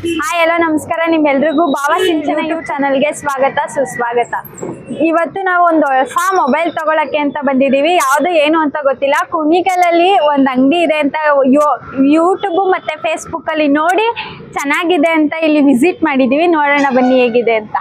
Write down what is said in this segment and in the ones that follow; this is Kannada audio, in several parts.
ಹಾಯ್ ಹಲೋ ನಮಸ್ಕಾರ, ನಿಮ್ಮೆಲ್ರಿಗೂ ಭಾವ ಸಿಂಚನ ಯೂಟ್ಯೂಬ್ ಚಾನಲ್ಗೆ ಸ್ವಾಗತ ಸುಸ್ವಾಗತ. ಇವತ್ತು ನಾವು ಒಂದು ಹೊಸ ಮೊಬೈಲ್ ತಗೊಳಕ್ಕೆ ಅಂತ ಬಂದಿದ್ದೀವಿ. ಯಾವುದು ಏನು ಅಂತ ಗೊತ್ತಿಲ್ಲ. ಕುಣಿಗಲಲ್ಲಿ ಒಂದು ಅಂಗಡಿ ಇದೆ ಅಂತ ಯೂಟ್ಯೂಬ್ ಮತ್ತೆ ಫೇಸ್ಬುಕ್ ಅಲ್ಲಿ ನೋಡಿ ಚೆನ್ನಾಗಿದೆ ಅಂತ ಇಲ್ಲಿ ವಿಸಿಟ್ ಮಾಡಿದ್ದೀವಿ. ನೋಡೋಣ ಬನ್ನಿ ಹೇಗಿದೆ ಅಂತ.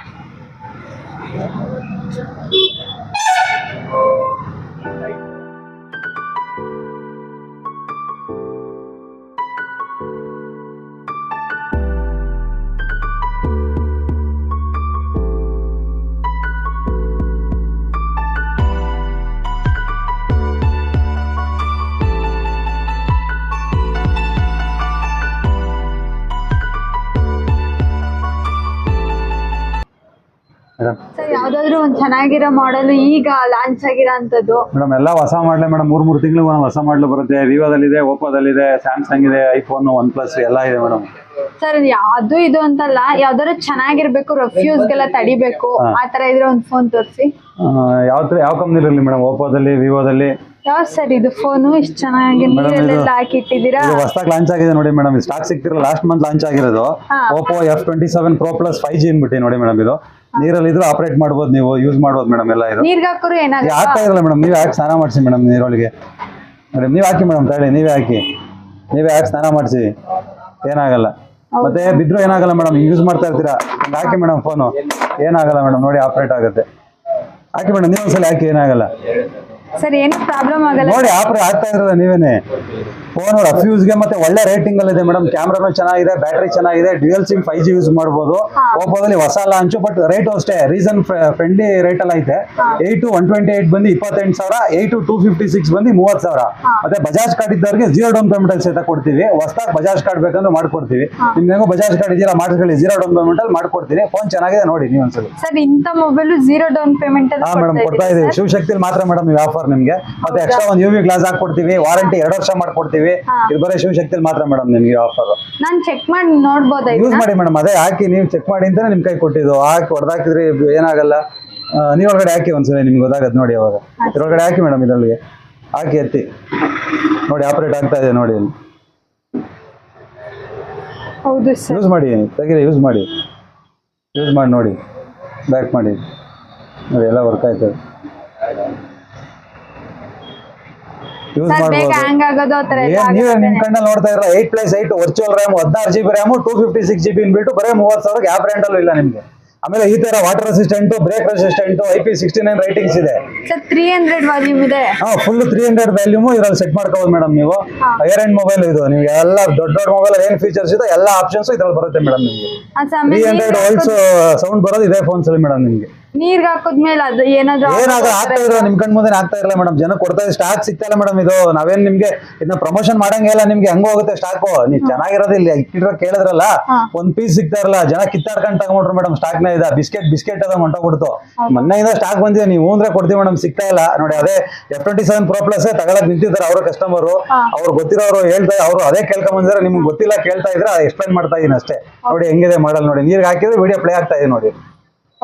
ಸರ್, ಯಾವ್ದಾದ್ರು ಒಂದು ಚೆನ್ನಾಗಿರೋ ಮಾಡೆಲ್ ಈಗ ಲಾಂಚ್ ಆಗಿರೋ ಅಂತದ್ದು? ಮೇಡಮ್ ಎಲ್ಲ ಹೊಸ ಮಾಡಲೇ ಮೇಡಮ್. ಮೂರು ತಿಂಗಳು ಹೊಸ ಮಾಡಲು ಬರುತ್ತೆ. ವಿವೋದಲ್ಲಿದೆ, ಓಪೋದಲ್ಲಿದೆ, ಸ್ಯಾಮ್ಸಂಗ್ ಇದೆ, ಐಫೋನ್, ಒನ್ ಪ್ಲಸ್ ಎಲ್ಲ ಇದೆ ಮೇಡಮ್. ಸರ್, ಅದು ಇದು ಅಂತಲ್ಲ, ಯಾವ್ದಾದ್ರು ಚೆನ್ನಾಗಿರ್ಬೇಕು, ರೆಫ್ಯೂಸ್ಗೆಲ್ಲ ತಡಿಬೇಕು, ಆತರ ಇದ್ರೆ ಒಂದು ಫೋನ್ ತೋರಿಸಿ. ಯಾವ ಕಂಪ್ನಿ ಇರಲಿ ಮೇಡಮ್? ಓಪೋದಲ್ಲಿ, ವಿವೋದಲ್ಲಿ. ಯಾವ್ದು ಸರ್ ಇದು ಫೋನು? ಇಷ್ಟು ಚೆನ್ನಾಗಿ ನೀರಲ್ಲೆಲ್ಲ ಹಾಕಿಟ್ಟಿದ್ದೀರಾ. ಹೊಸದಾಗಿ ಲಾಂಚ್ ಆಗಿದೆ ನೋಡಿ ಮೇಡಮ್. ಸ್ಟಾಕ್ ಸಿಗ್ತಿರಲ್ಲ, ಲಾಸ್ಟ್ ಮಂತ್ ಲಾಂಚ್ ಆಗಿರೋದು Oppo F27 Pro Plus 5G ಅಂದ್ಬಿಟ್ಟು ನೋಡಿ ಮೇಡಮ್. ಇದು ನೀರಲ್ಲಿ ಇದ್ರು ಆಪರೇಟ್ ಮಾಡ್ಬೋದು, ನೀವು ಯೂಸ್ ಮಾಡ್ಬೋದು ಮೇಡಮ್. ಎಲ್ಲ ಇದು ನೀರ್ಗೆ ಹಾಕೋರು ಏನಾಗುತ್ತೆ? ಆಗ್ತಾ ಇರಲ್ಲ ಮೇಡಮ್. ನೀವೇ ಹಾಕಿ ಸ್ನಾನ ಮಾಡಿಸಿ ಮೇಡಮ್ ನೀರೊಳಗೆ. ಮೇಡಮ್ ನೀವು ಹಾಕಿ ಮೇಡಮ್, ತಗೊಳ್ಳಿ, ನೀವೇ ಹಾಕಿ ಸ್ನಾನ ಮಾಡಿಸಿ, ಏನಾಗಲ್ಲ. ಮತ್ತೆ ಬಿದ್ರು ಏನಾಗಲ್ಲ ಮೇಡಮ್. ಯೂಸ್ ಮಾಡ್ತಾ ಇರ್ತೀರಾ, ಹಾಕಿ ಮೇಡಮ್ ಫೋನು, ಏನಾಗಲ್ಲ ಮೇಡಮ್. ನೋಡಿ ಆಪರೇಟ್ ಆಗುತ್ತೆ. ಹಾಕಿ ಮೇಡಮ್, ನೀವು ಒಂದ್ಸಲ ಹಾಕಿ, ಏನಾಗಲ್ಲ. ಸರ್, ಏನು ಪ್ರಾಬ್ಲಮ್ ಆಗಲ್ಲ ನೋಡಿ. ಆಪರೇಟ್ ಆಗ್ತಾ ಇರೋದ ನೀವೇನೆ. ಫೋನ್ ರೆಫ್ಯೂಸ್ಗೆ ಮತ್ತೆ ಒಳ್ಳೆ ರೇಟಿಂಗ್ ಅಲ್ಲಿ ಇದೆ ಮೇಡಮ್. ಕ್ಯಾಮ್ರಾನು ಚೆನ್ನಾಗಿದೆ, ಬ್ಯಾಟ್ರಿ ಚೆನ್ನಾಗಿದೆ, ಡ್ಯುಯಲ್ ಸಿಮ್ 5G ಯೂಸ್ ಮಾಡಬಹುದು. ಓಪೋದಲ್ಲಿ ಹೊಸ ಲಾಂಚು, ಬಟ್ ರೇಟ್ ಅಷ್ಟೇ ರೀಸನ್ ಫ್ರೆಂಡ್ಲಿ ರೇಟ್ ಎಲ್ಲ ಐತೆ. 8 128 ಬಂದು 28,000, 8 256 ಬಂದು 30,000. ಮತ್ತೆ ಬಜಾಜ್ ಕಾರ್ಡ್ ಇದ್ದವ್ರಿಗೆ 0 ಡೌನ್ ಪೇಮೆಂಟ್ ಅಲ್ಲಿ ಸಹಿತ ಕೊಡ್ತೀವಿ. ಹೊಸದಾಗಿ ಬಜಾಜ್ ಕಾರ್ಡ್ ಬೇಕಂದ್ರೆ ಮಾಡ್ಕೊಡ್ತೀವಿ. ನಿಮ್ಗೆ ಬಜಾಜ್ ಕಾರ್ಡ್ ಇದೆಯಲ್ಲ, ಮಾಡಿಸ್ಕೊಳ್ಳಿ, 0 ಡೌನ್ ಪೇಮೆಂಟ್ ಅಲ್ಲಿ ಮಾಡ್ಕೊಡ್ತೀನಿ. ಫೋನ್ ಚೆನ್ನಾಗಿದೆ ನೋಡಿ ನೀವು ಒಂದ್ಸಲ. ಸರ್, ಇಂಥ ಮೊಬೈಲ್ 0 ಡೌನ್ ಪೇಮೆಂಟ್ ಅಲ್ಲಿ ಮೇಡಮ್ ಕೊಡ್ತಾ ಇದೀವಿ. ಶಿವಶಕ್ತಿಲಿ ಮಾತ್ರ ಮೇಡಮ್ ಈ ಆಫರ್ ನಿಮ್ಗೆ. ಮತ್ತೆ ಎಕ್ಸ್ಟ್ರಾ ಒಂದು UV ಗ್ಲಾಸ್ ಹಾಕೊಡ್ತೀವಿ, ವಾರಂಟಿ 2 ವರ್ಷ ಮಾಡ್ಕೊಡ್ತೀವಿ. ಇದು ಬರೀ ಶಿವಶಕ್ತಿಲಿ ಮಾತ್ರ ಮೇಡಮ್ ನಿಮ್ಗೆ ಆಫರ್. ನಾನು ಚೆಕ್ ಮಾಡಿ ನೋಡ್ಬೋದಾ? ಯೂಸ್ ಮಾಡಿ ಮೇಡಮ್. ಅದೇ ಹಾಕಿ, ನೀವು ಚೆಕ್ ಮಾಡಿ ಅಂತಾನೆ ನಿಮ್ ಕೈ ಕೊಟ್ಟಿದ್ದು. ಹಾಕಿ ಹೊಡೆದಾಕಿದ್ರಿ ಏನಾಗಲ್ಲ. ನೀವು ಒಳಗಡೆ ಹಾಕಿ ಒಂದ್ಸಲ, ನಿಮ್ಗೆ ಗೊತ್ತಾಗತ್ತೆ ನೋಡಿ. ಅವಾಗ ಇದ್ರೊಳಗಡೆ ಹಾಕಿ ಮೇಡಮ್, ಇದರೊಳಗೆ ಹಾಕಿ ಎತ್ತಿ ನೋಡಿ, ಆಪರೇಟ್ ಆಗ್ತಾ ಇದೆ ನೋಡಿ. ಹೌದು ಸರ್. ಯೂಸ್ ಮಾಡಿ, ತೆಗೀರಿ, ಯೂಸ್ ಮಾಡಿ ನೋಡಿ, ಬ್ಯಾಕ್ ಮಾಡಿ ನೋಡಿ, ಎಲ್ಲ ವರ್ಕ್ ಆಯ್ತದೆ. ಯೂಸ್ ಮಾಡ್ಬೋದು. ನೀವೇ ನಿಮ್ ಕಣ್ಣಲ್ಲಿ ನೋಡ್ತಾ ಇರೋ 8+8 virtual RAM, 16GB RAM, 256GB ಇನ್ಬಿಟ್ಟು ಬರೀ 30,000 ಆಪ್ ರೆಂಟಲ್ಲೂ ಇಲ್ಲ ನಿಮ್ಗೆ. ಆಮೇಲೆ ಈ ತರ water resistant, break resistant, IP69 ratings ಇದೆ. ಸರ್, 300 ವಾಲ್ಯೂಮ್ ಇದೆ. ಫುಲ್ 300 ವ್ಯಾಲ್ಯೂಮ್ ಇದ್ರಲ್ಲಿ ಸೆಟ್ ಮಾಡ್ಕೋಬಹುದು ಮೇಡಮ್. ನೀವು ಹೈಯರ್ ಎಂಡ್ ಮೊಬೈಲ್ ಇದು. ನೀವು ಎಲ್ಲ ದೊಡ್ಡ ಮೊಬೈಲ್ ಏನ್ ಫೀಚರ್ಸ್ ಇದೆ ಎಲ್ಲ ಆಪ್ಷನ್ಸ್ ಇದ್ರಲ್ಲಿ ಬರುತ್ತೆ ಮೇಡಮ್ ನಿಮ್ಗೆ. 300 ವೋಲ್ಟ್ಸ್ ಸೌಂಡ್ ಬರೋದು ಇದೆ ಫೋನ್ಸ್ ಅಲ್ಲಿ ಮೇಡಮ್ ನಿಮ್ಗೆ. ನೀರ್ಗೆ ಹಾಕಿದ್ಮೇಲೆ ಅದು ಏನಾದ್ರು ಆಗ್ತಾ ಇರೋ ನಿಮ್ ಕಣ್ ಮುಂದೆ ಆಗ್ತಾ ಇರಲ್ಲ ಮೇಡಮ್. ಜನ ಕೊಡ್ತಾ ಇದೆ, ಸ್ಟಾಕ್ ಸಿಗ್ತಾ ಇಲ್ಲ ಮೇಡಮ್. ಇದು ನಾವೇನ್ ನಿಮ್ಗೆ ಇದನ್ನ ಪ್ರಮೋಷನ್ ಮಾಡಂಗೇ ಇಲ್ಲ. ನಿಮ್ಗೆ ಹೆಂಗ ಹೋಗುತ್ತೆ ಸ್ಟಾಕ್? ನೀವ್ ಚೆನ್ನಾಗಿರೋದು ಇಲ್ಲಿ ಇಟ್ಟಿರೋ ಕೇಳಿದ್ರಲ್ಲ, ಒಂದ್ ಪೀಸ್ ಸಿಗ್ತಾ ಇರಲ್ಲ. ಜನ ಕಿತ್ತಾಡ್ಕೊಂಡು ತಗೊಂಡ್ರು ಮೇಡಮ್. ಸ್ಟಾಕ್ ನ ಇದ ಬಿಸ್ಕೆಟ್ ಅದ ಹೊಂಟೋಗ್ಬಿಡ್ತು. ಮೊನ್ನೆಯಿಂದ ಸ್ಟಾಕ್ ಬಂದಿದೆ, ನೀವು ಅಂದ್ರೆ ಕೊಡ್ತೀವಿ ಮೇಡಮ್, ಸಿಗ್ತಾ ಇಲ್ಲ ನೋಡಿ. ಅದೇ F27 Pro Plus ತಗೊಳಕ್ ನಿಂತಿದ್ದಾರೆ ಅವರು ಕಸ್ಟಮರ್. ಅವ್ರು ಗೊತ್ತಿರೋರು ಹೇಳ್ತಾ, ಅವ್ರು ಅದೇ ಕೇಳ್ಕೊಂಡ್ ಬಂದಿದ್ರೆ, ನಿಮ್ಗೆ ಗೊತ್ತಿಲ್ಲ ಕೇಳ್ತಾ ಇದ್ರೆ ಎಕ್ಸ್ಪ್ಲೈನ್ ಮಾಡ್ತಾ ಇದೀನಿ ಅಷ್ಟೇ. ನೋಡಿ ಹೆಂಗಿದೆ ಮಾಡಲ್ ನೋಡಿ. ನೀರ್ಗೆ ಹಾಕಿದ್ರೆ ವಿಡಿಯೋ ಪ್ಲೇ ಆಗ್ತಾ ಇದೆ ನೋಡಿ.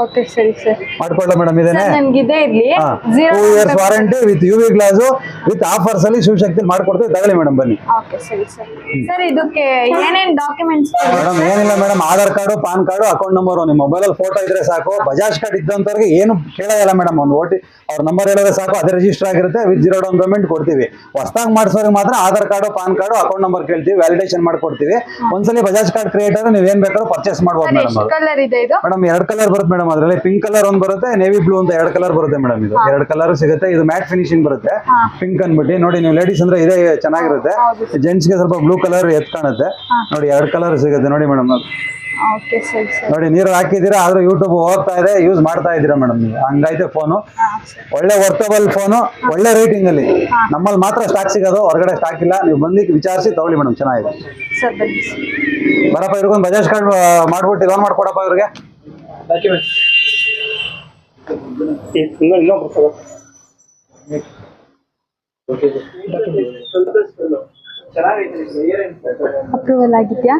ಓಕೆ, ಸರಿ ಸರ್, ಮಾಡ್ಕೊಳ್ಳ ಮೇಡಮ್. ಇದೇನೆ ನಮ್ಗಿದೆ ಇರ್ಲಿ. 2 years warranty with UV glass with offers ಅಲ್ಲಿ ಶಿವಶಕ್ತಿ ಮಾಡ್ಕೊಡ್ತೀವಿ. ತಗೊಳ್ಳಿ ಮೇಡಮ್, ಬನ್ನಿ. ಓಕೆ, ಸರಿ ಸರ್. ಸರ್, ಇದಕ್ಕೆ ಏನೇನ್ ಡಾಕ್ಯುಮೆಂಟ್ಸ್? ಮೇಡಮ್ ಏನಿಲ್ಲ madam, Aadhaar card, PAN card, account number, ನಿಮ್ಮ ಮೊಬೈಲ್ ಅಲ್ಲಿ ಫೋಟೋ ಇದ್ರೆ ಸಾಕು. ಬಜಾಜ್ ಕಾರ್ಡ್ ಇದ್ದಂತವ್ರಿಗೆ ಏನು ಕೇಳೋಲ್ಲ ಮೇಡಮ್. ಒಂದು ಅವ್ರ ನಂಬರ್ ಹೇಳಿದ್ರೆ ಸಾಕು, ಅದೇ ರಿಜಿಸ್ಟರ್ ಆಗಿರುತ್ತೆ. ವಿತ್ 0 ಡೌನ್ ಪೇಮೆಂಟ್ ಕೊಡ್ತೀವಿ. ಹೊಸದಾಗಿ ಮಾಡಿಸೋರಿಗೆ ಮಾತ್ರ Aadhaar card, PAN card, account number ಕೇಳ್ತೀವಿ, ವ್ಯಾಲಿಡೇಷನ್ ಮಾಡ್ಕೊಡ್ತೀವಿ. ಒಂದ್ಸಲಿ ಬಜಾಜ್ ಕಾರ್ಡ್ ಕ್ರಿಯೇಟ್ ಆದ್ರೆ ನೀವು ಏನ್ ಬೇಕಾದ್ರೂ ಪರ್ಚೇಸ್ ಮಾಡ್ಬೋದು ಮೇಡಮ್. ಕಲರ್ ಇದೆ ಇದು? ಮೇಡಮ್ 2 ಕಲರ್ ಬರುತ್ತೆ ಮೇಡಮ್. ಅದರಲ್ಲಿ ಪಿಂಕ್ ಕಲರ್ ಒಂದು ಬರುತ್ತೆ, ನೇವಿ ಬ್ಲೂ ಅಂತ 2 ಕಲರ್ ಬರುತ್ತೆ ಮೇಡಮ್. ಇದು 2 ಕಲರ್ ಸಿಗುತ್ತೆ. ಇದು ಮ್ಯಾಟ್ ಫಿನಿಶಿಂಗ್ ಬರುತ್ತೆ, ಪಿಂಕ್ ಅನ್ಬಿಟ್ಟು ನೋಡಿ. ನೀವು ಲೇಡೀಸ್ ಅಂದ್ರೆ ಇದೇ ಚೆನ್ನಾಗಿರುತ್ತೆ. ಜೆಂಟ್ಸ್ ಗೆ ಸ್ವಲ್ಪ ಬ್ಲೂ ಕಲರ್ ಎತ್ ಕಾಣುತ್ತೆ ನೋಡಿ. 2 ಕಲರ್ ಸಿಗುತ್ತೆ ನೋಡಿ ಮೇಡಮ್. ನೋಡಿ, ನೀರು ಹಾಕಿದ್ದೀರಾ, ಆದ್ರೂ ಯೂಟ್ಯೂಬ್ ಹೋಗ್ತಾ ಇದೆ, ಯೂಸ್ ಮಾಡ್ತಾ ಇದ್ದೀರಾ ಮೇಡಮ್. ನೀವು ಹಂಗೈತೆ ಫೋನು. ಒಳ್ಳೆ ವರ್ತಬಲ್ ಫೋನು, ಒಳ್ಳೆ ರೇಟಿಂಗ್ ಅಲ್ಲಿ. ನಮ್ಮಲ್ಲಿ ಮಾತ್ರ ಸ್ಟಾಕ್ ಸಿಗೋದು, ಹೊರಗಡೆ ಸ್ಟಾಕ್ ಇಲ್ಲ. ನೀವು ಬಂದು ವಿಚಾರಿಸಿ ತಗೊಳ್ಳಿ ಮೇಡಮ್, ಚೆನ್ನಾಗಿದೆ. ಬರಪ್ಪ, ಇವ್ರಿಗೊಂದು ಬಜಾಜ್ ಕಾರ್ಡ್ ಮಾಡ್ಬಿಟ್ಟು ಲೋನ್ ಮಾಡ್ಕೊಡಪ್ಪ ಇವ್ರಿಗೆ. ಅಪ್ರೂವಲ್ ಆಗಿದ್ಯಾ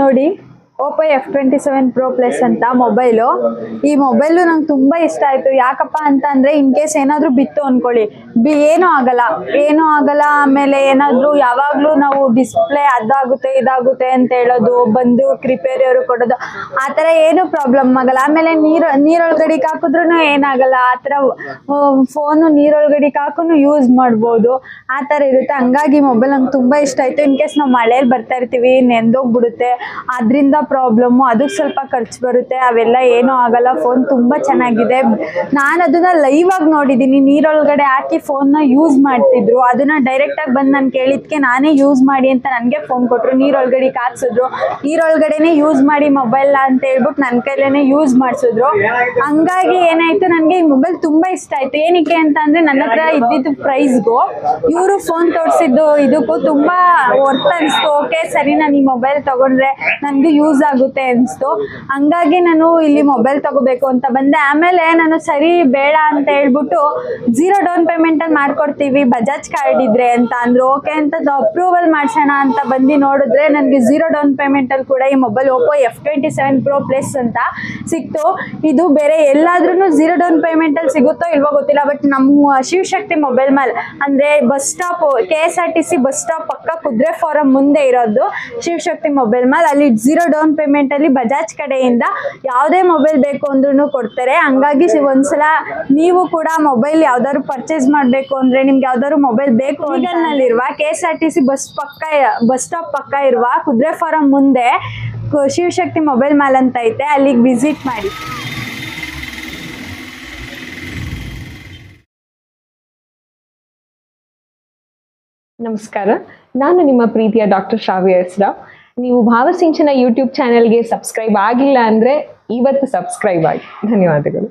ನೋಡಿ? Oppo F27 Pro Plus ಅಂತ ಮೊಬೈಲು. ಈ ಮೊಬೈಲು ನಂಗೆ ತುಂಬ ಇಷ್ಟ ಆಯಿತು. ಯಾಕಪ್ಪ ಅಂತಂದರೆ ಇನ್ ಕೇಸ್ ಏನಾದರೂ ಬಿತ್ತು ಅಂದ್ಕೊಳ್ಳಿ, ಏನೂ ಆಗಲ್ಲ. ಆಮೇಲೆ ಏನಾದರೂ ಯಾವಾಗಲೂ ನಾವು ಡಿಸ್ಪ್ಲೇ ಅದಾಗುತ್ತೆ ಇದಾಗುತ್ತೆ ಅಂತ ಹೇಳೋದು, ಬಂದು ರಿಪೇರಿಯವರು ಕೊಡೋದು, ಆ ಥರ ಏನೂ ಪ್ರಾಬ್ಲಮ್ ಆಗಲ್ಲ. ಆಮೇಲೆ ನೀರೊಳಗಡೆಗೆ ಹಾಕಿದ್ರೂ ಏನಾಗಲ್ಲ. ಆ ಥರ ಫೋನು ನೀರೊಳಗಡೆಗೆ ಹಾಕೂ ಯೂಸ್ ಮಾಡ್ಬೋದು, ಆ ಥರ ಇರುತ್ತೆ. ಹಂಗಾಗಿ ಮೊಬೈಲ್ ನಂಗೆ ತುಂಬ ಇಷ್ಟ ಆಯಿತು. ಇನ್ ಕೇಸ್ ನಾವು ಮಳೆಯಲ್ಲಿ ಬರ್ತಾ ಇರ್ತೀವಿ, ನೆಂದೋಗ್ಬಿಡುತ್ತೆ, ಅದರಿಂದ ಪ್ರಾಬ್ಲಮ್ಮು, ಅದಕ್ಕೆ ಸ್ವಲ್ಪ ಖರ್ಚು ಬರುತ್ತೆ, ಅವೆಲ್ಲ ಏನೂ ಆಗಲ್ಲ. ಫೋನ್ ತುಂಬ ಚೆನ್ನಾಗಿದೆ. ನಾನು ಅದನ್ನ ಲೈವ್ ಆಗಿ ನೋಡಿದ್ದೀನಿ, ನೀರೊಳಗಡೆ ಹಾಕಿ ಫೋನ್ನ ಯೂಸ್ ಮಾಡ್ತಿದ್ರು. ಅದನ್ನ ಡೈರೆಕ್ಟಾಗಿ ಬಂದು ನಾನು ಕೇಳಿದ್ಕೆ ನಾನೇ ಯೂಸ್ ಮಾಡಿ ಅಂತ ನನಗೆ ಫೋನ್ ಕೊಟ್ಟರು. ನೀರೊಳಗಡೆ ಹಾಕ್ಸಿದ್ರು, ನೀರೊಳಗಡೆನೆ ಯೂಸ್ ಮಾಡಿ ಮೊಬೈಲ್ ಅಂತ ಹೇಳ್ಬಿಟ್ಟು ನನ್ನ ಕೈಲೇನೆ ಯೂಸ್ ಮಾಡಿಸಿದ್ರು. ಹಂಗಾಗಿ ಏನಾಯ್ತು, ನನಗೆ ಈ ಮೊಬೈಲ್ ತುಂಬ ಇಷ್ಟ ಆಯಿತು. ಏನಕ್ಕೆ ಅಂತ ಅಂದರೆ ನನ್ನ ಹತ್ರ ಇದ್ದಿದ್ದು ಪ್ರೈಸ್ಗೂ ಇವರು ಫೋನ್ ತೋರಿಸಿದ್ದು ಇದಕ್ಕೂ ತುಂಬ ವರ್ತ್ ಅನಿಸ್ತು. ಓಕೆ ಸರಿ, ನಾನು ಈ ಮೊಬೈಲ್ ತೊಗೊಂಡ್ರೆ ನನಗೆ ಯೂಸ್ ಆಗುತ್ತೆ ಅನಿಸ್ತು. ಹಂಗಾಗಿ ನಾನು ಇಲ್ಲಿ ಮೊಬೈಲ್ ತಗೋಬೇಕು ಅಂತ ಬಂದೆ. ಆಮೇಲೆ ನಾನು ಸರಿ ಬೇಡ ಅಂತ ಹೇಳ್ಬಿಟ್ಟು 0 ಡೌನ್ ಪೇಮೆಂಟಲ್ಲಿ ಮಾಡ್ಕೊಡ್ತೀವಿ ಬಜಾಜ್ ಕಾರ್ಡ್ ಇದ್ರೆ ಅಂತ ಅಂದರು. ಓಕೆ ಅಂತ ಅಪ್ರೂವಲ್ ಮಾಡಿಸೋಣ ಅಂತ ಬಂದು ನೋಡಿದ್ರೆ ನನಗೆ 0 ಡೌನ್ ಪೇಮೆಂಟಲ್ಲಿ ಕೂಡ ಈ mobile Oppo F27 Pro Plus ಅಂತ ಸಿಕ್ತು. ಇದು ಬೇರೆ ಎಲ್ಲಾದ್ರೂ 0 ಡೌನ್ ಪೇಮೆಂಟಲ್ಲಿ ಸಿಗುತ್ತೋ ಇಲ್ವೋ ಗೊತ್ತಿಲ್ಲ, ಬಟ್ ನಮ್ಮ ಶಿವಶಕ್ತಿ ಮೊಬೈಲ್ ಮೇಲೆ ಅಂದರೆ bus stop KSRTC bus stop ಪಕ್ಕ ಕುದುರೆ ಫಾರಂ ಮುಂದೆ ಇರೋದು ಶಿವಶಕ್ತಿ ಮೊಬೈಲ್ ಮಾಲ್. ಅಲ್ಲಿ 0 ಡೌನ್ ಪೇಮೆಂಟಲ್ಲಿ ಬಜಾಜ್ ಕಡೆಯಿಂದ ಯಾವುದೇ ಮೊಬೈಲ್ ಬೇಕು ಅಂದ್ರೂ ಕೊಡ್ತಾರೆ. ಹಂಗಾಗಿ ಒಂದ್ಸಲ ನೀವು ಕೂಡ ಮೊಬೈಲ್ ಯಾವ್ದಾದ್ರು ಪರ್ಚೇಸ್ ಮಾಡಬೇಕು ಅಂದರೆ, ನಿಮ್ಗೆ ಯಾವ್ದಾದ್ರು ಮೊಬೈಲ್ ಬೇಕು ನಲ್ಲಿರುವ KSRTC ಬಸ್ ಸ್ಟಾಪ್ ಪಕ್ಕ ಇರುವ ಕುದುರೆ ಫಾರಂ ಮುಂದೆ ಶಿವಶಕ್ತಿ ಮೊಬೈಲ್ ಮಾಲ್ ಅಂತ ಐತೆ, ಅಲ್ಲಿಗೆ ವಿಸಿಟ್ ಮಾಡಿ. ನಮಸ್ಕಾರ, ನಾನು ನಿಮ್ಮ ಪ್ರೀತಿಯ ಡಾಕ್ಟರ್ ಶ್ರಾವ್ಯ ಎಸ್ ರಾವ್. ನೀವು ಭಾವಸಿಂಚನ ಯೂಟ್ಯೂಬ್ ಚಾನೆಲ್ಗೆ ಸಬ್ಸ್ಕ್ರೈಬ್ ಆಗಿಲ್ಲ ಅಂದರೆ ಇವತ್ತು ಸಬ್ಸ್ಕ್ರೈಬ್ ಆಗಿ. ಧನ್ಯವಾದಗಳು.